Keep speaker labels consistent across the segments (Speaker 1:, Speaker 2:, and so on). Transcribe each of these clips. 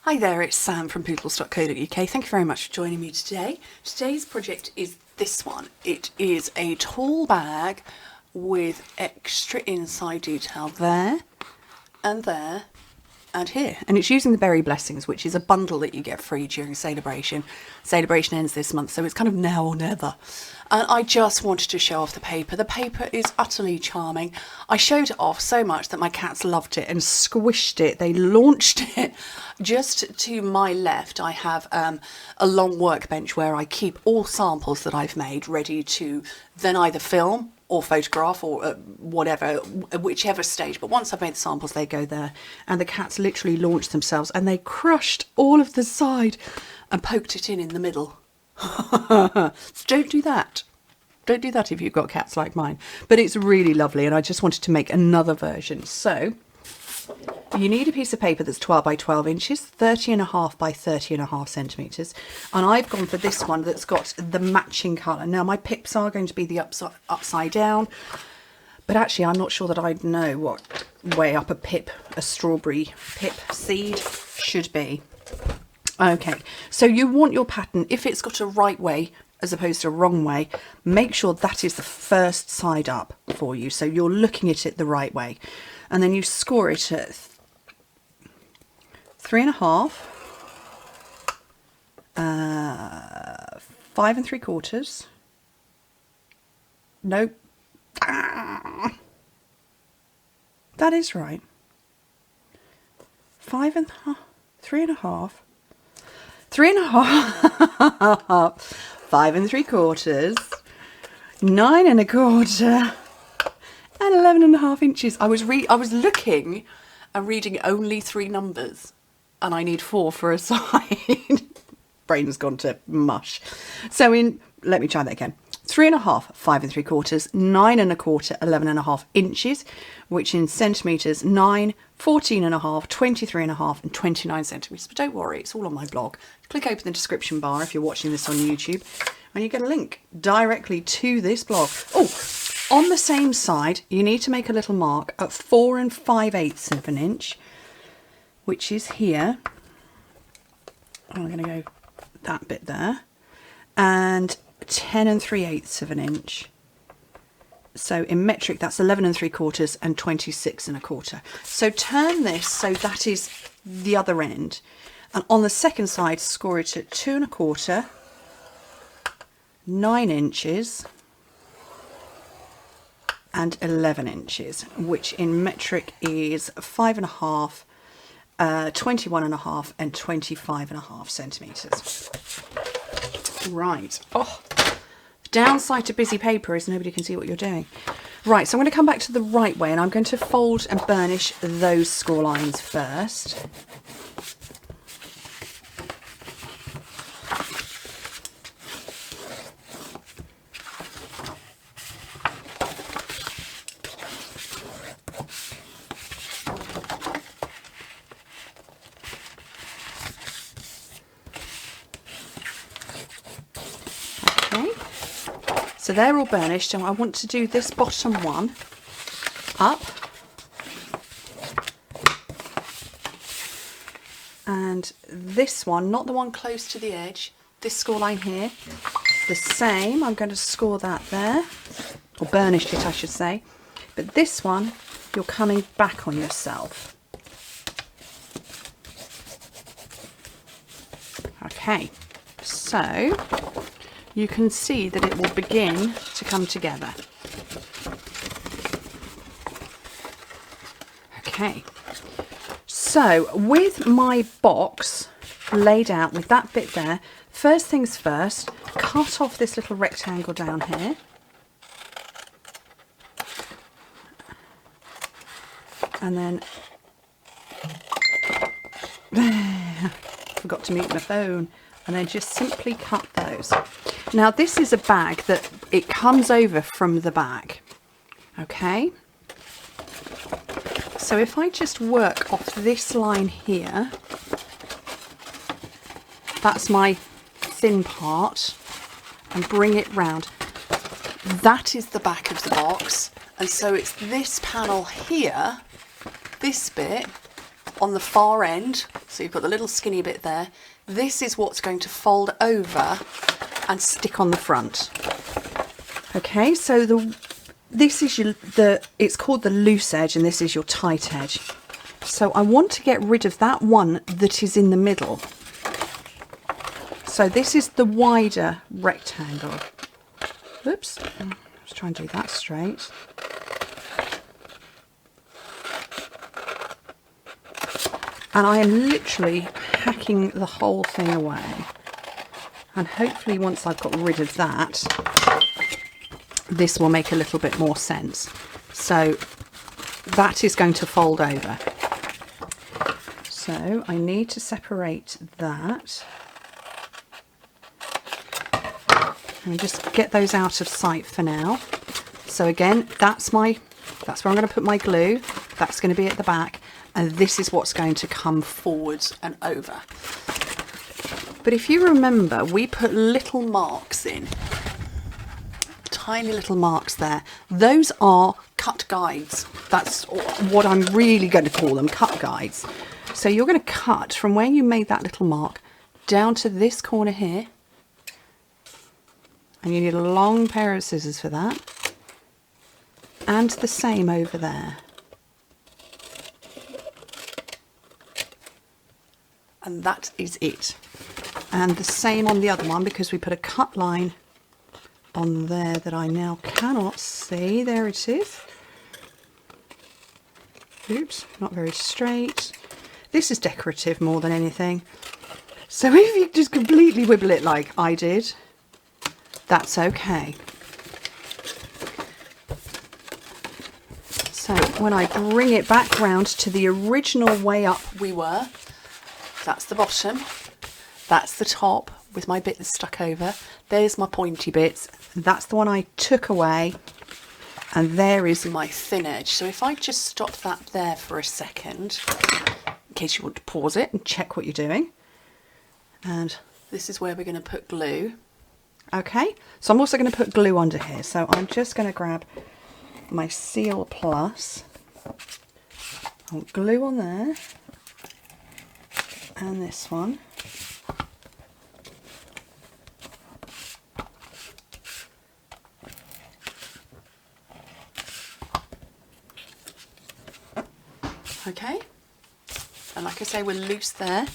Speaker 1: Hi there, it's Sam from Pootles.co.uk. Thank you very much for joining me today. Today's project is this one. It is a tall bag with extra inside detail there and there and here. And it's using the Berry Blessings, which is a bundle that you get free during Celebration. Celebration ends this month, so it's kind of now or never. And I just wanted to show off the paper. The paper is utterly charming. I showed it off so much that my cats loved it and squished it. They launched it. Just to my left, I have a long workbench where I keep all samples that I've made ready to then either film or photograph or whatever, whichever stage. But once I've made the samples, they go there. And the cats literally launched themselves and they crushed all of the side and poked it in the middle. So don't do that. Don't do that if you've got cats like mine. But it's really lovely and I just wanted to make another version. So you need a piece of paper that's 12 by 12 inches, 30.5 by 30.5 centimetres. And I've gone for this one that's got the matching colour. Now my pips are going to be the upside down. But actually I'm not sure that I'd know what way up a strawberry pip seed should be. Okay, so you want your pattern, if it's got a right way as opposed to a wrong way, make sure that is the first side up for you. So you're looking at it the right way. And then you score it at 3.5, 5 3/4. Nope. That is right. 3.5, 3.5, 5 3/4, 9 1/4, and 11.5 inches. I was looking and reading only 3 numbers, and I need 4 for a side. Brain's gone to mush. So let me try that again. 3.5, 5 3/4, 9 1/4, 11.5 inches, which in centimetres, 9, 14.5, 23.5 and 29 centimetres. But don't worry, it's all on my blog. Click open the description bar if you're watching this on YouTube and you get a link directly to this blog. Oh, on the same side, you need to make a little mark at 4 5/8 of an inch, which is here. I'm going to go that bit there. And 10 3/8 of an inch. So in metric, that's 11 3/4 and 26 1/4. So turn this so that is the other end. And on the second side, score it at 2 1/4, 9 inches and 11 inches, which in metric is 5.5, 21.5 and 25.5 centimetres. Right. Oh, the downside to busy paper is nobody can see what you're doing. Right, so I'm going to come back to the right way and I'm going to fold and burnish those score lines first. So they're all burnished and I want to do this bottom one up and this one, not the one close to the edge, this score line here, the same. I'm going to score that there, or burnished it I should say, but this one you're coming back on yourself. Okay, so you can see that it will begin to come together. Okay, so with my box laid out with that bit there, first things first, cut off this little rectangle down here. And then, forgot to mute my phone. And then just simply cut those. Now this is a bag that it comes over from the back. Okay. So if I just work off this line here, that's my thin part, and bring it round. That is the back of the box. And so it's this panel here, this bit, on the far end, so you've got the little skinny bit there. This is what's going to fold over and stick on the front. Okay, so this is it's called the loose edge, and this is your tight edge. So I want to get rid of that one that is in the middle. So this is the wider rectangle. Oops, let's try and do that straight. And I am literally hacking the whole thing away. And hopefully once I've got rid of that, this will make a little bit more sense. So that is going to fold over. So I need to separate that. And just get those out of sight for now. So again, that's where I'm going to put my glue. That's going to be at the back. And this is what's going to come forwards and over. But if you remember, we put little marks in. Tiny little marks there. Those are cut guides. That's what I'm really going to call them, cut guides. So you're going to cut from where you made that little mark down to this corner here. And you need a long pair of scissors for that. And the same over there. And that is it. And the same on the other one, because we put a cut line on there that I now cannot see. There it is. Oops, not very straight. This is decorative more than anything. So if you just completely wibble it like I did, that's okay. So when I bring it back round to the original way up we were, that's the bottom, that's the top with my bit that's stuck over, there's my pointy bits, that's the one I took away, and there is my thin edge. So if I just stop that there for a second, in case you want to pause it and check what you're doing, and this is where we're going to put glue. Okay, so I'm also going to put glue under here, so I'm just going to grab my Seal Plus, I'll glue on there, and this one. Okay, and like I say, we're loose there,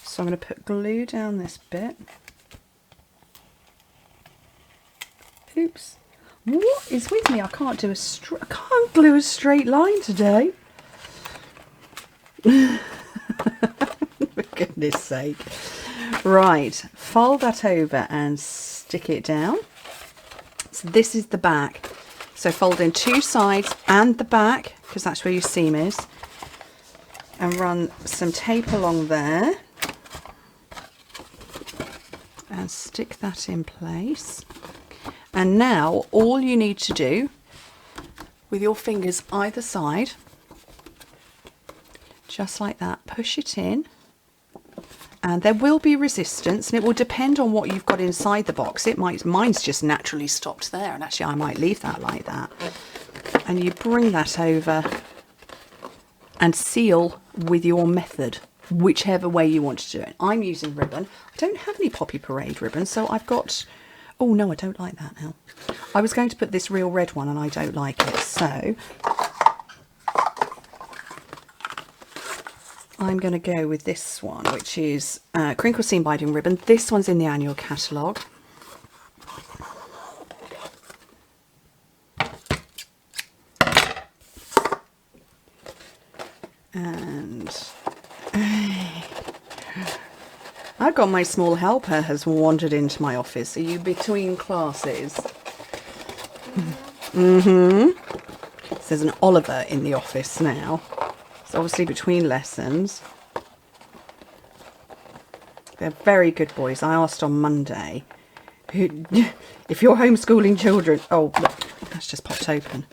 Speaker 1: so I'm going to put glue down this bit. Oops, what is with me? I can't glue a straight line today. For goodness sake. Right, fold that over and stick it down. So this is the back. So fold in two sides and the back, because that's where your seam is. And run some tape along there. And stick that in place. And now all you need to do, with your fingers either side, just like that, push it in, and there will be resistance, and it will depend on what you've got inside the box. Mine's just naturally stopped there, and actually I might leave that like that. And you bring that over and seal with your method, whichever way you want to do it. I'm using ribbon. I don't have any Poppy Parade ribbon, so I've got... Oh no, I don't like that now. I was going to put this real red one and I don't like it, so I'm going to go with this one, which is crinkle seam binding ribbon. This one's in the annual catalogue. And I've got my small helper has wandered into my office. Are you between classes? So there's an Oliver in the office now. It's obviously between lessons. They're very good boys. I asked on Monday, if you're homeschooling children... Oh, look, that's just popped open.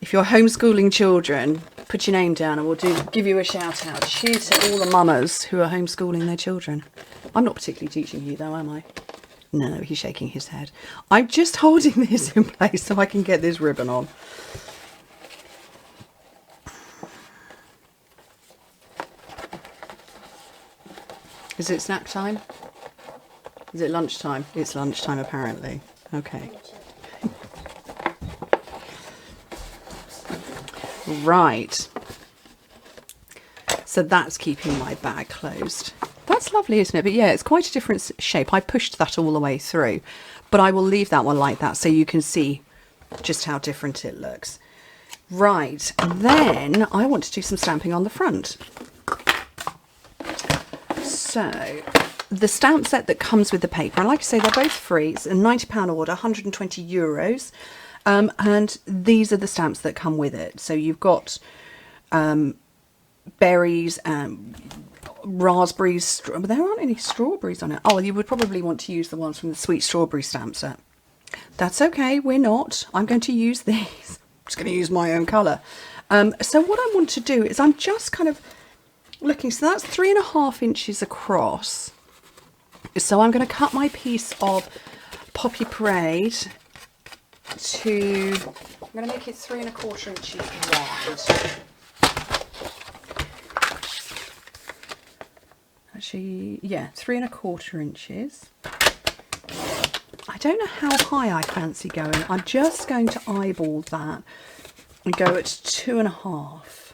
Speaker 1: If you're homeschooling children, put your name down and we'll give you a shout out. Cheers to all the mamas who are homeschooling their children. I'm not particularly teaching you though, am I? No, he's shaking his head. I'm just holding this in place so I can get this ribbon on. Is it snack time? Is it lunchtime? It's lunchtime apparently. Okay. Right. So that's keeping my bag closed. That's lovely, isn't it? But yeah, it's quite a different shape. I pushed that all the way through, but I will leave that one like that so you can see just how different it looks. Right, and then I want to do some stamping on the front. So the stamp set that comes with the paper, and like I say, they're both free. It's a £90 order, 120 euros. And these are the stamps that come with it. So you've got berries and raspberries. There aren't any strawberries on it. Oh, you would probably want to use the ones from the sweet strawberry stamp set. That's okay, we're not. I'm going to use these. I'm just going to use my own colour. So what I want to do is I'm just kind of looking. So that's 3.5 inches across. So I'm going to cut my piece of Poppy Parade to, I'm going to make it 3.25 inches wide. Actually, yeah, 3.25 inches. I don't know how high I fancy going. I'm just going to eyeball that and go at 2.5.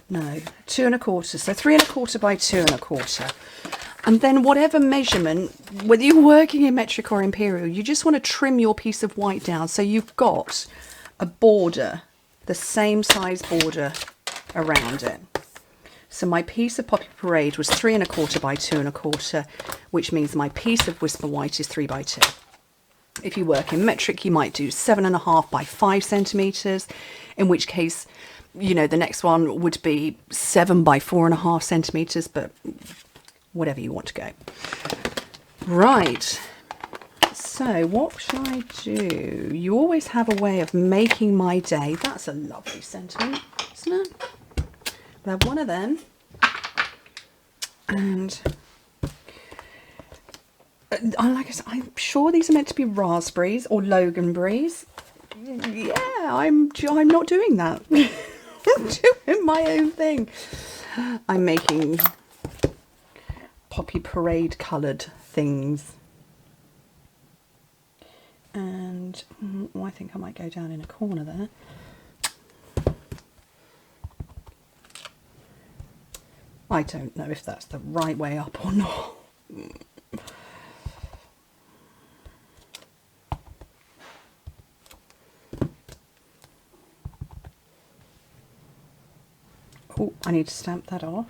Speaker 1: No, 2.25. So 3.25 by 2.25. And then whatever measurement, whether you're working in metric or imperial, you just want to trim your piece of white down so you've got a border, the same size border around it. So my piece of Poppy Parade was 3.25 by 2.25, which means my piece of Whisper White is 3 by 2. If you work in metric, you might do 7.5 by 5 centimetres, in which case, you know, the next one would be 7 by 4.5 centimetres, but whatever you want to go. Right, so what shall I do? You always have a way of making my day. That's a lovely sentiment, isn't it? I'll have one of them, and like I said, I'm sure these are meant to be raspberries or loganberries. Yeah, I'm not doing that. I'm doing my own thing. I'm making Poppy Parade coloured things, and I think I might go down in a corner there. I don't know if that's the right way up or not. Oh, I need to stamp that off.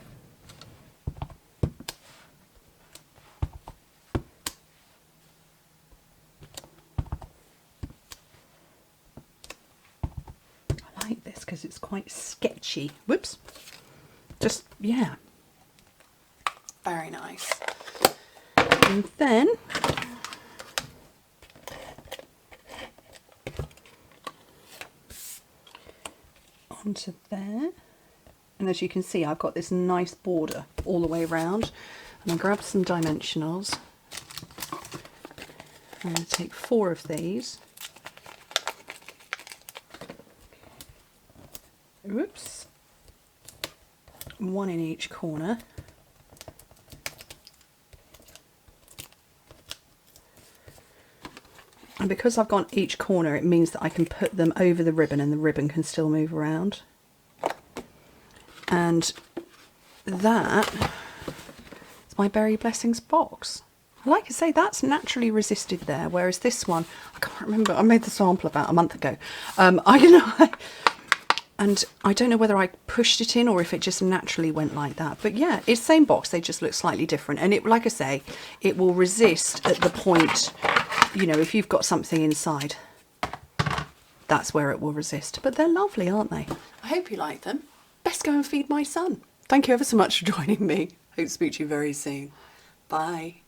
Speaker 1: I like this because it's quite sketchy. Whoops. Just, yeah. Very nice. And then onto there. And as you can see, I've got this nice border all the way around. And I'll grab some dimensionals. I'm going to take 4 of these. Whoops. 1 in each corner. And because I've gone each corner, it means that I can put them over the ribbon and the ribbon can still move around. And that is my Berry Blessings box. Like I say, that's naturally resisted there, whereas this one, I can't remember, I made the sample about a month ago. And I don't know whether I pushed it in or if it just naturally went like that. But yeah, it's the same box, they just look slightly different. And it, like I say, it will resist at the point, you know, if you've got something inside, that's where it will resist. But they're lovely, aren't they? I hope you like them. Best go and feed my son. Thank you ever so much for joining me. Hope to speak to you very soon. Bye.